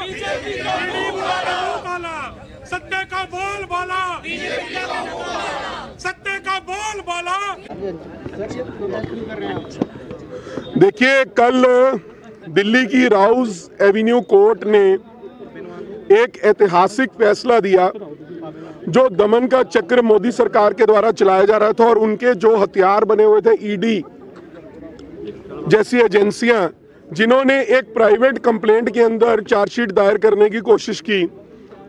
सत्य का बोल बाला, सत्य का बोल बाला। देखिए, कल दिल्ली की राउज एवेन्यू कोर्ट ने एक ऐतिहासिक फैसला दिया। जो दमन का चक्र मोदी सरकार के द्वारा चलाया जा रहा था और उनके जो हथियार बने हुए थे ईडी जैसी एजेंसियां, जिन्होंने एक प्राइवेट कंप्लेंट के अंदर चार्जशीट दायर करने की कोशिश की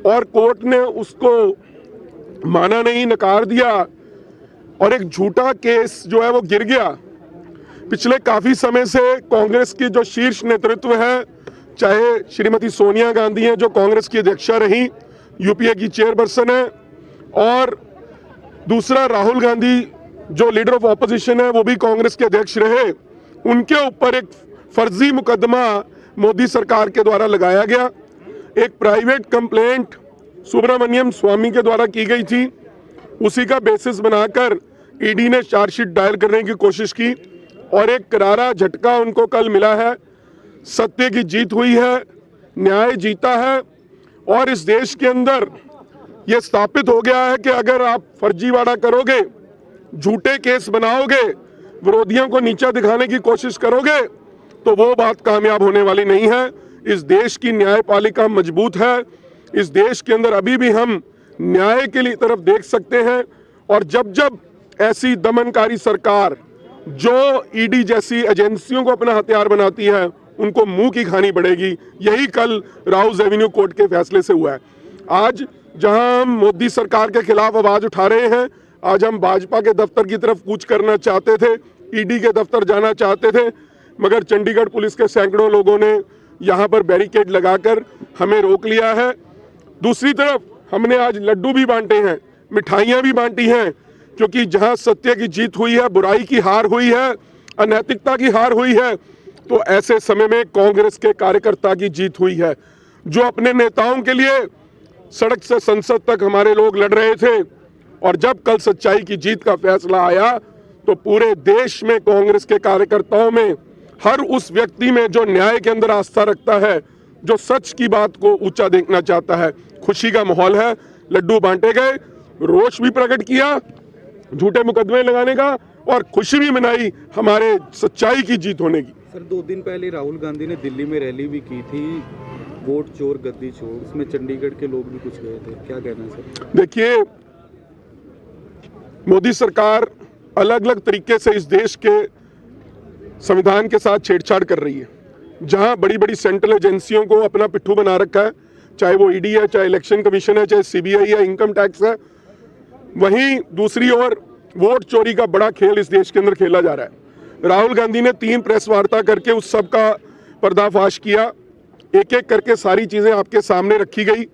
और कोर्ट ने उसको माना नहीं, नकार दिया और एक झूठा केस जो है वो गिर गया। पिछले काफी समय से कांग्रेस की जो शीर्ष नेतृत्व है, चाहे श्रीमती सोनिया गांधी हैं जो कांग्रेस की अध्यक्षा रही, यूपीए की चेयरपर्सन है, और दूसरा राहुल गांधी जो लीडर ऑफ ऑपोजिशन है वो भी कांग्रेस के अध्यक्ष रहे, उनके ऊपर एक फर्जी मुकदमा मोदी सरकार के द्वारा लगाया गया। एक प्राइवेट कंप्लेंट सुब्रमण्यम स्वामी के द्वारा की गई थी, उसी का बेसिस बनाकर ईडी ने चार्जशीट दायर करने की कोशिश की और एक करारा झटका उनको कल मिला है। सत्य की जीत हुई है, न्याय जीता है और इस देश के अंदर यह स्थापित हो गया है कि अगर आप फर्जीवाड़ा करोगे, झूठे केस बनाओगे, विरोधियों को नीचा दिखाने की कोशिश करोगे तो वो बात कामयाब होने वाली नहीं है। इस देश की न्यायपालिका मजबूत है। इस देश के अंदर अभी भी हम न्याय के लिए तरफ देख सकते हैं और जब जब ऐसी दमनकारी सरकार जो ईडी जैसी एजेंसियों को अपना हथियार बनाती है, उनको मुंह की खानी पड़ेगी। यही कल राउज एवेन्यू कोर्ट के फैसले से हुआ है। आज जहां हम मोदी सरकार के खिलाफ आवाज उठा रहे हैं, आज हम भाजपा के दफ्तर की तरफ कूच करना चाहते थे, ईडी के दफ्तर जाना चाहते थे, मगर चंडीगढ़ पुलिस के सैकड़ों लोगों ने यहाँ पर बैरिकेड लगाकर हमें रोक लिया है। दूसरी तरफ हमने आज लड्डू भी बांटे हैं, मिठाइयाँ भी बांटी हैं, क्योंकि जहाँ सत्य की जीत हुई है, बुराई की हार हुई है, अनैतिकता की हार हुई है, तो ऐसे समय में कांग्रेस के कार्यकर्ता की जीत हुई है, जो अपने नेताओं के लिए सड़क से संसद तक हमारे लोग लड़ रहे थे। और जब कल सच्चाई की जीत का फैसला आया तो पूरे देश में कांग्रेस के कार्यकर्ताओं में, हर उस व्यक्ति में जो न्याय के अंदर आस्था रखता है, जो सच की बात को ऊंचा देखना चाहता है, खुशी का माहौल है। लड्डू बांटे गए, रोष भी प्रकट किया झूठे मुकदमे लगाने का और खुशी भी मनाई हमारे सच्चाई की जीत होने की। सर, 2 दिन पहले राहुल गांधी ने दिल्ली में रैली भी की थी, वोट चोर गद्दी चोर, उसमें चंडीगढ़ के लोग भी कुछ गए थे, क्या कहना है सर? देखिए, मोदी सरकार अलग अलग तरीके से इस देश के संविधान के साथ छेड़छाड़ कर रही है। जहां बड़ी बड़ी सेंट्रल एजेंसियों को अपना पिट्ठू बना रखा है, चाहे वो ईडी है, चाहे इलेक्शन कमीशन है, चाहे सीबीआई है, इनकम टैक्स है, वहीं दूसरी ओर वोट चोरी का बड़ा खेल इस देश के अंदर खेला जा रहा है। राहुल गांधी ने 3 प्रेस वार्ता करके उस सब का पर्दाफाश किया। एक एक करके सारी चीजें आपके सामने रखी गई।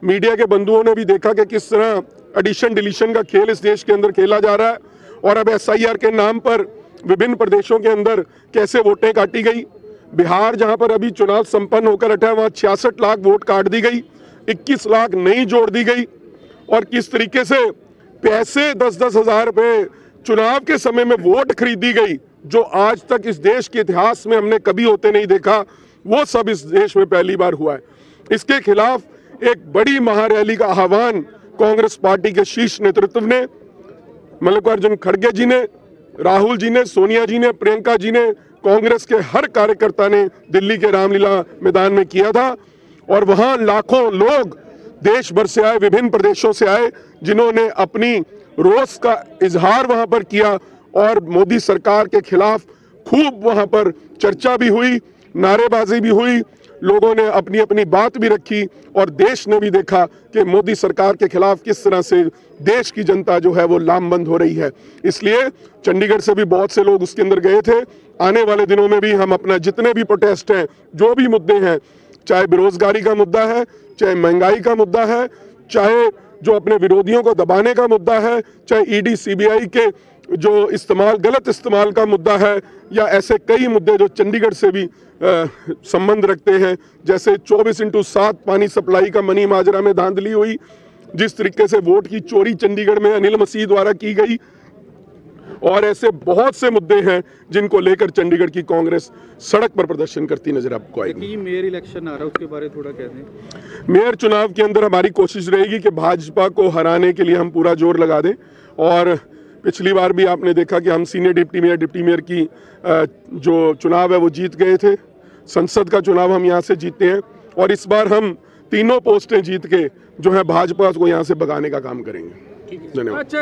मीडिया के बंधुओं ने भी देखा कि किस तरह एडिशन डिलीशन का खेल इस देश के अंदर खेला जा रहा है और अब SIR के नाम पर विभिन्न प्रदेशों के अंदर कैसे वोटें काटी गई। बिहार जहां पर अभी चुनाव संपन्न होकर हटा है, वहां 66 लाख वोट काट दी गई, 21 लाख नई जोड़ दी गई और किस तरीके से पैसे 10-10 हज़ार रुपए चुनाव के समय में वोट खरीदी गई, जो आज तक इस देश के इतिहास में हमने कभी होते नहीं देखा, वो सब इस देश में पहली बार हुआ है। इसके खिलाफ एक बड़ी महारैली का आह्वान कांग्रेस पार्टी के शीर्ष नेतृत्व ने, मल्लिकार्जुन खड़गे जी ने, राहुल जी ने, सोनिया जी ने, प्रियंका जी ने, कांग्रेस के हर कार्यकर्ता ने दिल्ली के रामलीला मैदान में किया था और वहां लाखों लोग देश भर से आए, विभिन्न प्रदेशों से आए, जिन्होंने अपनी रोष का इजहार वहां पर किया और मोदी सरकार के खिलाफ खूब वहां पर चर्चा भी हुई, नारेबाजी भी हुई, लोगों ने अपनी अपनी बात भी रखी और देश ने भी देखा कि मोदी सरकार के खिलाफ किस तरह से देश की जनता जो है वो लामबंद हो रही है। इसलिए चंडीगढ़ से भी बहुत से लोग उसके अंदर गए थे। आने वाले दिनों में भी हम अपना जितने भी प्रोटेस्ट हैं, जो भी मुद्दे हैं, चाहे बेरोजगारी का मुद्दा है, चाहे महंगाई का मुद्दा है, चाहे जो अपने विरोधियों को दबाने का मुद्दा है, चाहे ईडी सीबीआई के जो गलत इस्तेमाल का मुद्दा है, या ऐसे कई मुद्दे जो चंडीगढ़ से भी संबंध रखते हैं, जैसे 24/7 पानी सप्लाई का मनी माजरा में धांधली हुई, जिस तरीके से वोट की चोरी चंडीगढ़ में अनिल मसीह द्वारा की गई, और ऐसे बहुत से मुद्दे हैं जिनको लेकर चंडीगढ़ की कांग्रेस सड़क पर प्रदर्शन करती नजर आपको आएगी। कि मेयर इलेक्शन आ रहा है, उसके बारे में थोड़ा कह दें। मेयर चुनाव के अंदर हमारी कोशिश रहेगी कि भाजपा को हराने के लिए हम पूरा जोर लगा दें। और पिछली बार भी आपने देखा कि हम सीनियर डिप्टी मेयर की जो चुनाव है वो जीत गए थे। संसद का चुनाव हम यहाँ से जीतते हैं और इस बार हम तीनों पोस्टें जीत के जो है भाजपा को यहाँ से भगाने का काम करेंगे। धन्यवाद।